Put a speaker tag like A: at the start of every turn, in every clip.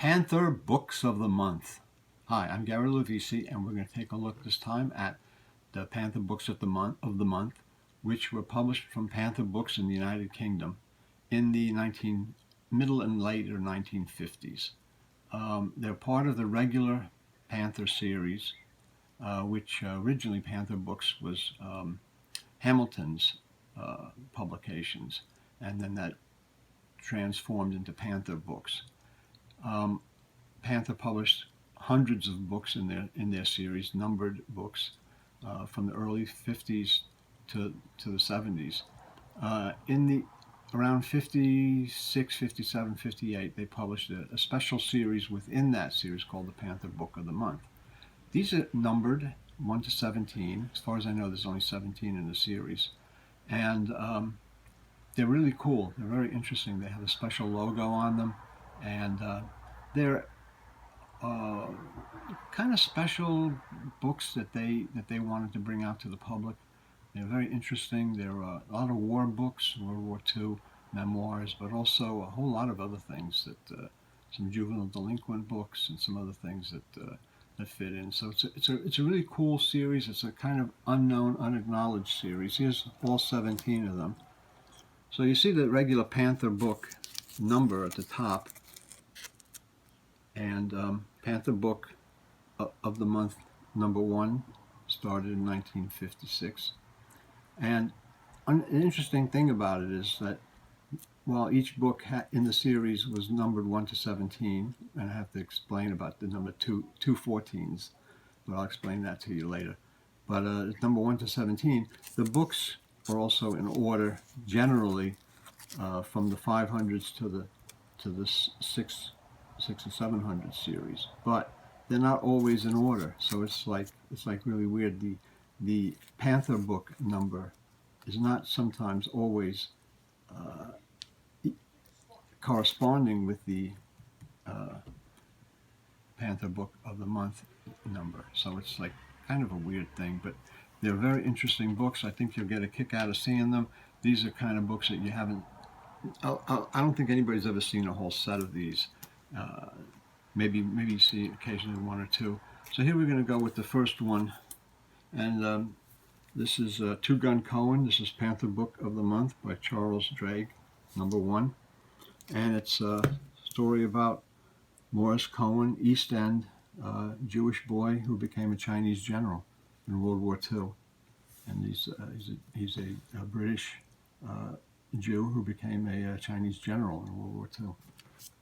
A: Panther Books of the Month. Hi, I'm Gary Lovisi, and we're going to take a look this time at the Panther Books of the Month, which were published from Panther Books in the United Kingdom in the middle and later 1950s. They're part of the regular Panther series, which originally Panther Books was Hamilton's publications, and then that transformed into Panther Books. Panther published hundreds of books in their series, numbered books, from the early 50s to the 70s. Around 56, 57, 58, they published a special series within that series called the Panther Book of the Month. These are numbered 1 to 17. As far as I know, there's only 17 in the series. And they're really cool. They're very interesting. They have a special logo on them. And they're kind of special books that they wanted to bring out to the public. They're very interesting. There are a lot of war books, World War II memoirs, but also a whole lot of other things, that some juvenile delinquent books and some other things that fit in. So it's a really cool series. It's a kind of unknown, unacknowledged series. Here's all 17 of them. So you see the regular Panther book number at the top, and Panther Book of the Month number 1 started in 1956. And an interesting thing about it is that while each book in the series was numbered 1 to 17, and I have to explain about the number 2 14s, but I'll explain that to you later. But number 1 to 17, the books are also in order generally from the 500s to the 6 and 700 series, but they're not always in order. So it's like really weird. The Panther book number is not sometimes always corresponding with the Panther Book of the Month number. So it's like kind of a weird thing, but they're very interesting books. I think you'll get a kick out of seeing them. These are kind of books that you haven't, I don't think anybody's ever seen a whole set of these. Maybe you see occasionally one or two. So here we're going to go with the first one, and this is Two Gun Cohen. This is Panther Book of the Month by Charles Drake, number 1, and it's a story about Morris Cohen, East End Jewish boy who became a Chinese general in World War II, and he's a British Jew who became a Chinese general in World War II.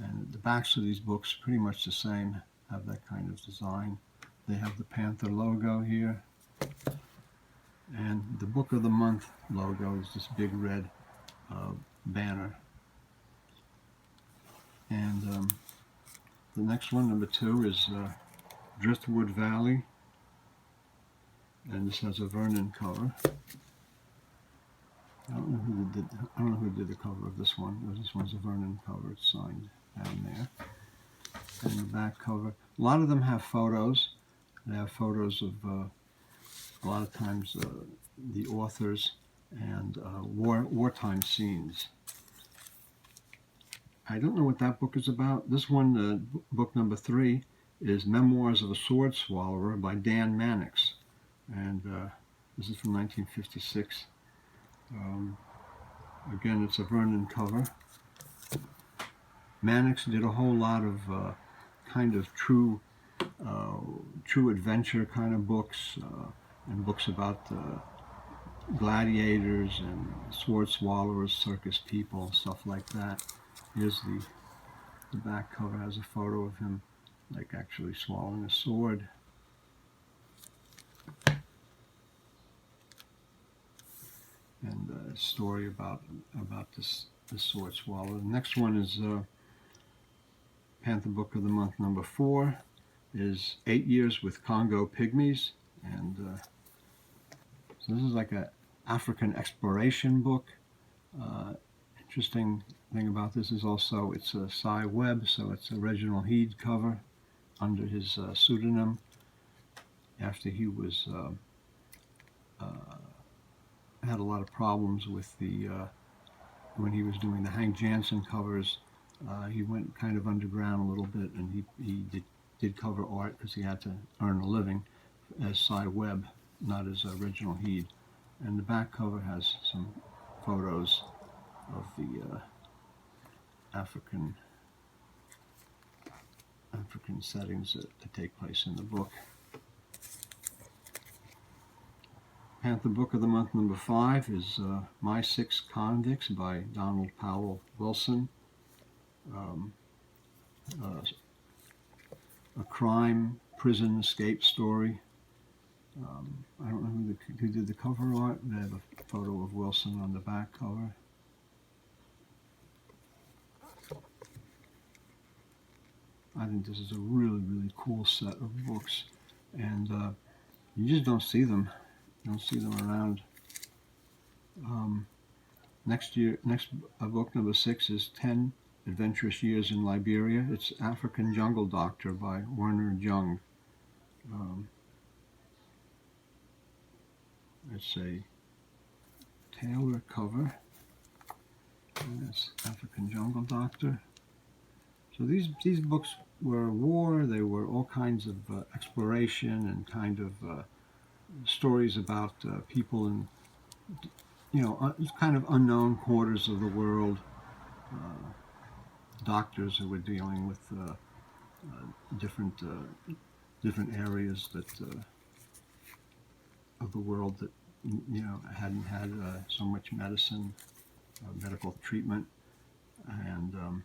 A: And the backs of these books pretty much the same, have that kind of design. They have the Panther logo here, and the Book of the Month logo is this big red banner. And the next one, number 2, is Driftwood Valley, and this has a Vernon cover. I don't know who did the cover of this one. This one's a Vernon cover. It's signed down there. And the back cover. A lot of them have photos. They have photos of a lot of times the authors and wartime scenes. I don't know what that book is about. This one, book number 3, is Memoirs of a Sword Swallower by Dan Mannix, and this is from 1956. Again, it's a Vernon cover. Mannix did a whole lot of kind of true adventure kind of books, and books about gladiators and sword swallowers, circus people, stuff like that. Here's the back cover, has a photo of him like actually swallowing a sword. And a story about this sword swallower. The next one is Panther Book of the Month number 4, is 8 Years with Congo Pygmies, and so this is like a African exploration book. Interesting thing about this is also it's a Cy Webb, so it's a Reginald Heed cover under his pseudonym after he was had a lot of problems with when he was doing the Hank Jansen covers. He went kind of underground a little bit, and he did cover art because he had to earn a living as Cy Webb, not as original Heed. And the back cover has some photos of the African settings that take place in the book. Panther Book of the Month number 5 is My Six Convicts by Donald Powell Wilson. A crime prison escape story. I don't know who did the cover art. They have a photo of Wilson on the back cover. I think this is a really, really cool set of books, and you just don't see them. You don't see them around. Next book number 6 is 10 Adventurous Years in Liberia. It's African Jungle Doctor by Werner Jung. It's a tailor cover. And it's African Jungle Doctor. So these books were war. They were all kinds of exploration and kind of stories about people in, kind of unknown quarters of the world. Doctors who were dealing with different areas that of the world that hadn't had so much medicine, medical treatment, and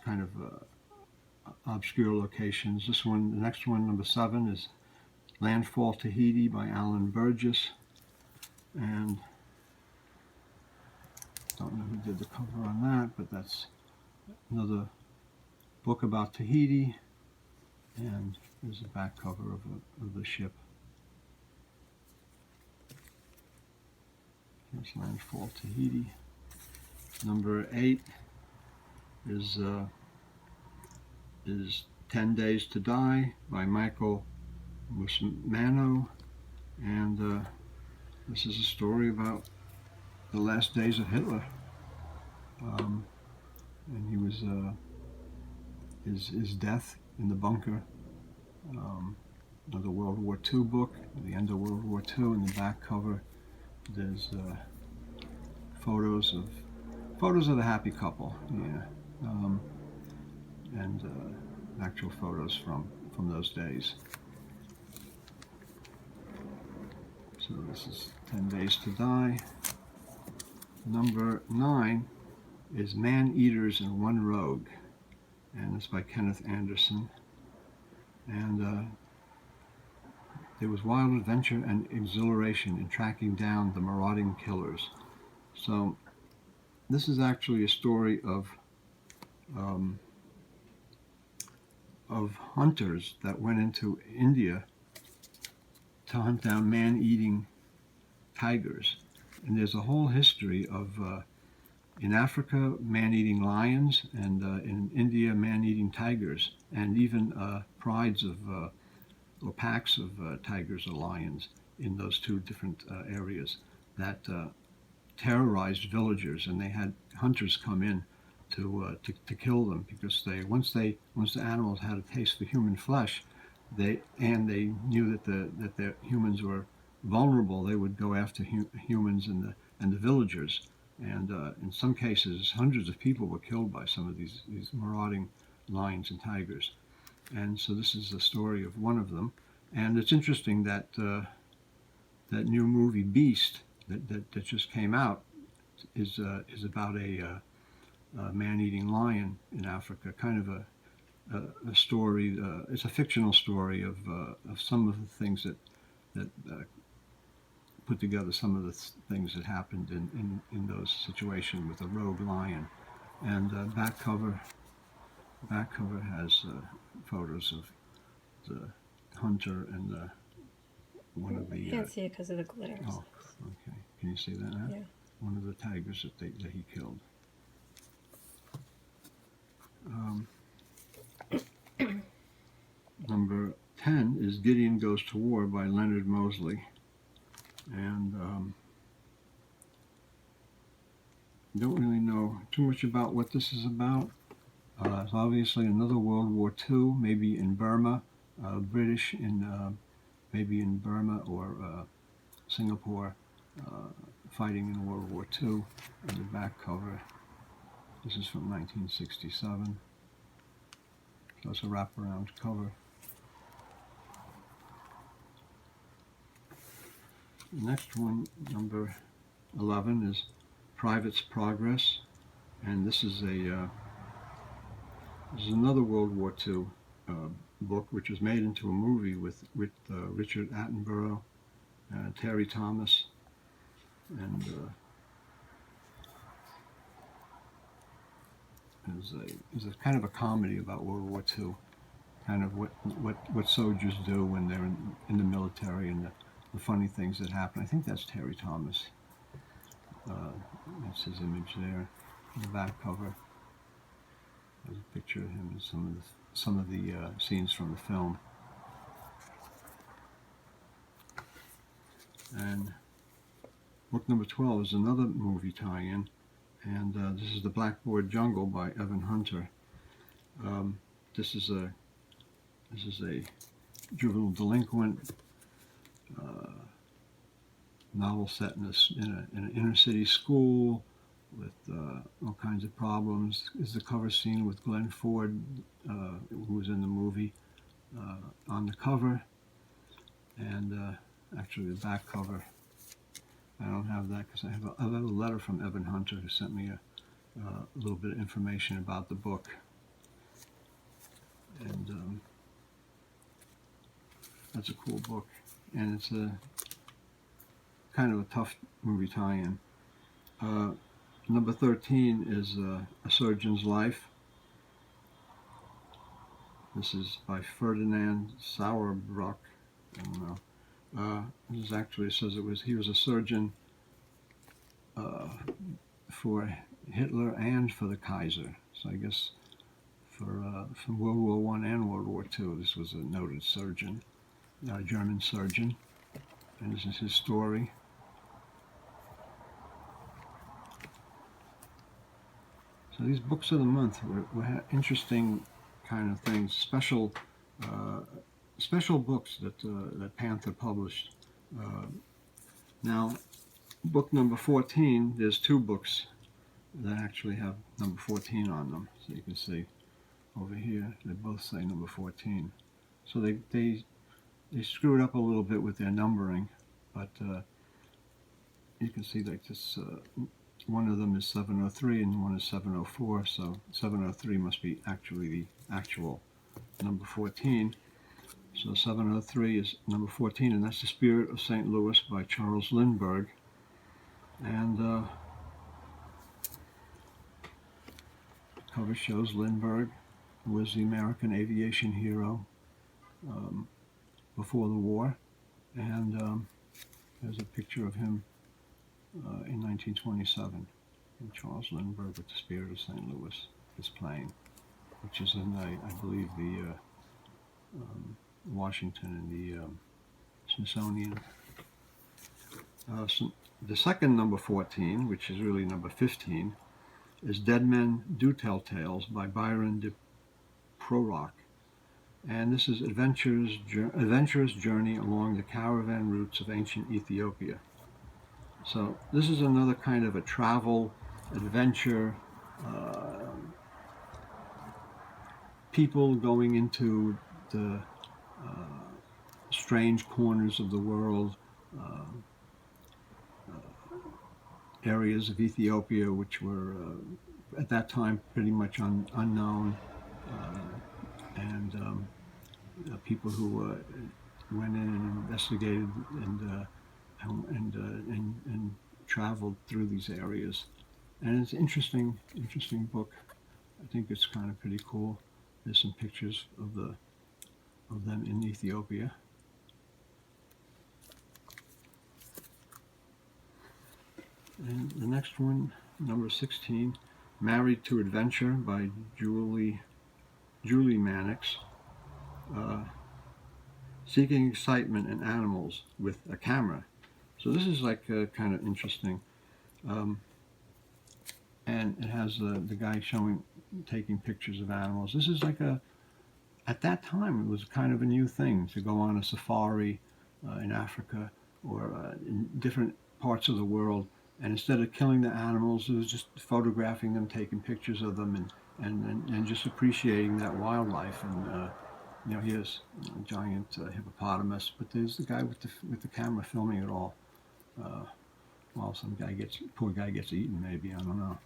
A: kind of obscure locations. The next one, number 7, is Landfall Tahiti by Alan Burgess, and don't know who did the cover on that, but that's another book about Tahiti, and there's a back cover of the ship. Here's Landfall Tahiti. Number 8 is 10 Days to Die by Michael Musmano, and this is a story about the last days of Hitler, and he was his death in the bunker. Another World War II book, the end of World War II. In the back cover, there's photos of the happy couple, and actual photos from those days. So this is 10 Days to Die. Number 9 is Man Eaters and One Rogue, and it's by Kenneth Anderson. And there was wild adventure and exhilaration in tracking down the marauding killers. So this is actually a story of hunters that went into India to hunt down man-eating tigers. And there's a whole history of, in Africa, man-eating lions, and in India, man-eating tigers, and even prides of, or packs of tigers or lions in those two different areas that terrorized villagers, and they had hunters come in to kill them, because once the animals had a taste for human flesh, they knew that the humans were vulnerable, they would go after humans and the villagers, and in some cases hundreds of people were killed by some of these marauding lions and tigers. And so this is the story of one of them, and it's interesting that that new movie Beast that just came out is about a man-eating lion in Africa, kind of a story. It's a fictional story of some of the things that put together some of the things that happened in those situations with a rogue lion. And back cover has photos of the hunter and one of the.
B: I can't see it because of the glare.
A: Oh, okay. Can you see that now?
B: Yeah.
A: One of the tigers that he killed. Number 10 is Gideon Goes to War by Leonard Mosley, and don't really know too much about what this is about. It's obviously another World War II, maybe in Burma, British in maybe in Burma or Singapore, fighting in World War II. And the back cover. This is from 1967. So it's a wraparound cover. The next one, number 11, is Private's Progress, and this is another World War II book, which was made into a movie with Richard Attenborough, Terry Thomas, and is a kind of a comedy about World War II, kind of what soldiers do when they're in the military and the funny things that happen. I think that's Terry Thomas. That's his image there. In the back cover, there's a picture of him and some of the scenes from the film. And book number 12 is another movie tie-in, and this is The Blackboard Jungle by Evan Hunter. This is a juvenile delinquent novel set in an inner city school with all kinds of problems. Is the cover scene with Glenn Ford, who was in the movie, on the cover, and actually the back cover. I don't have that because I have a letter from Evan Hunter who sent me a little bit of information about the book, and that's a cool book, and it's a kind of a tough movie tie-in. Number 13 is A Surgeon's Life. This is by Ferdinand Sauerbruch. I don't know. This is actually, it says he was a surgeon for Hitler and for the Kaiser. So I guess from World War I and World War II, this was a noted surgeon, a German surgeon, and this is his story. So these books of the month were interesting kind of things, special books that Panther published. Now, book number 14, there's two books that actually have number 14 on them. So you can see over here, they both say number 14. So they screwed up a little bit with their numbering, but you can see like this. One of them is 703 and one is 704, so 703 must be actually the actual number 14. So 703 is number 14, and that's The Spirit of St. Louis by Charles Lindbergh. And the cover shows Lindbergh, who was the American aviation hero before the war, and there's a picture of him in 1927, and Charles Lindbergh with The Spirit of St. Louis is playing, which is in, I believe, the Washington and the Smithsonian. So the second number 14, which is really number 15, is Dead Men Do Tell Tales by Byron de Prorock. And this is adventurous journey along the caravan routes of ancient Ethiopia. So this is another kind of a travel, adventure, people going into the strange corners of the world, areas of Ethiopia which were at that time pretty much unknown, and people who went in and investigated and traveled through these areas. And it's an interesting book. I think it's kind of pretty cool. There's some pictures of them in Ethiopia. And the next one, number 16, Married to Adventure by Julie Mannix. Seeking excitement in animals with a camera. So this is like kind of interesting. and it has the guy taking pictures of animals. This is like at that time, it was kind of a new thing to go on a safari in Africa or in different parts of the world. And instead of killing the animals, it was just photographing them, taking pictures of them, and just appreciating that wildlife. And here's a giant hippopotamus, but there's the guy with the camera filming it all. While poor guy gets eaten, maybe, I don't know.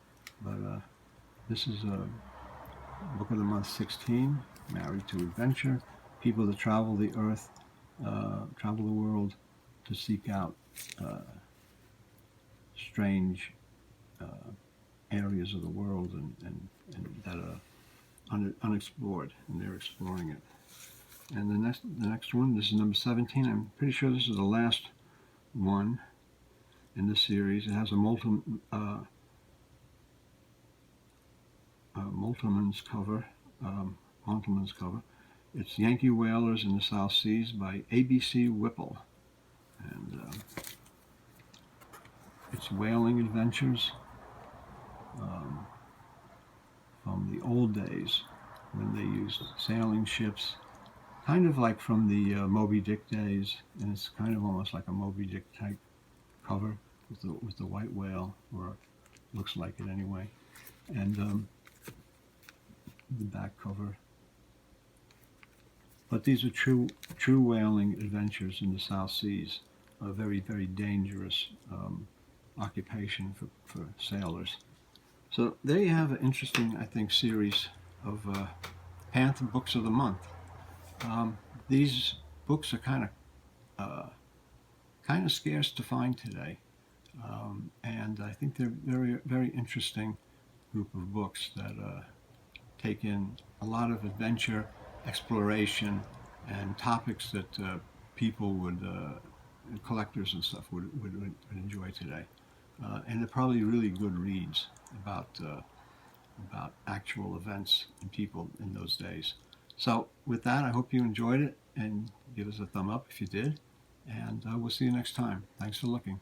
A: But this is Book of the Month 16, Married to Adventure, people that travel the earth, travel the world to seek out strange areas of the world and that are unexplored, and they're exploring it. And the next one, this is number 17. I'm pretty sure this is the last one in this series. It has a Multiman's cover. It's Yankee Whalers in the South Seas by ABC Whipple, and it's whaling adventures from the old days when they used sailing ships, kind of like from the Moby Dick days, and it's kind of almost like a Moby Dick type cover with the white whale, or looks like it anyway, and the back cover. But these are true whaling adventures in the South Seas, a very, very dangerous occupation for sailors. So there you have an interesting, I think, series of Panther Books of the Month. These books are kind of scarce to find today, and I think they're very, very interesting group of books that take in a lot of adventure, exploration, and topics that people collectors and stuff would enjoy today. And they're probably really good reads about actual events and people in those days. So with that, I hope you enjoyed it, and give us a thumb up if you did, and we'll see you next time. Thanks for looking.